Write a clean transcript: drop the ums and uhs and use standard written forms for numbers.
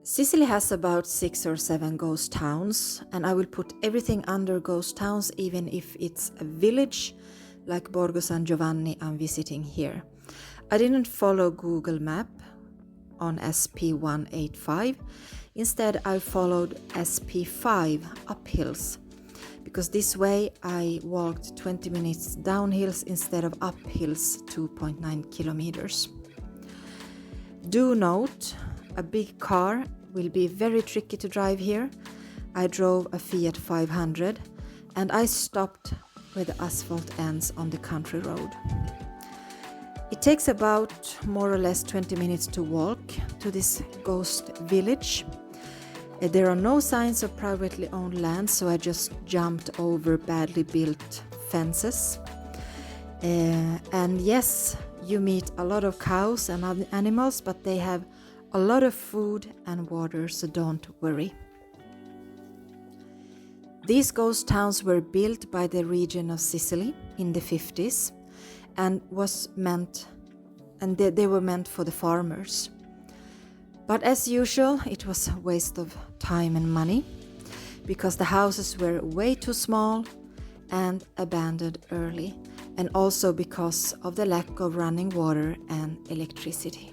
Sicily has about 6 or 7 ghost towns, and I will put everything under ghost towns, even if it's a village like Borgo San Giovanni I'm visiting here. I didn't follow Google Map on SP185. Instead, I followed SP5 uphills, because this way I walked 20 minutes downhills instead of uphills 2.9 kilometers. Do note, a big car will be very tricky to drive here. I drove a Fiat 500 and I stopped where the asphalt ends on the country road. It takes about more or less 20 minutes to walk to this ghost village. There are no signs of privately owned land, so I just jumped over badly built fences. And yes, you meet a lot of cows and other animals, but they have a lot of food and water, so don't worry. These ghost towns were built by the Region of Sicily in the 50s and they were meant for the farmers. But as usual, it was a waste of time and money because the houses were way too small and abandoned early, and also because of the lack of running water and electricity.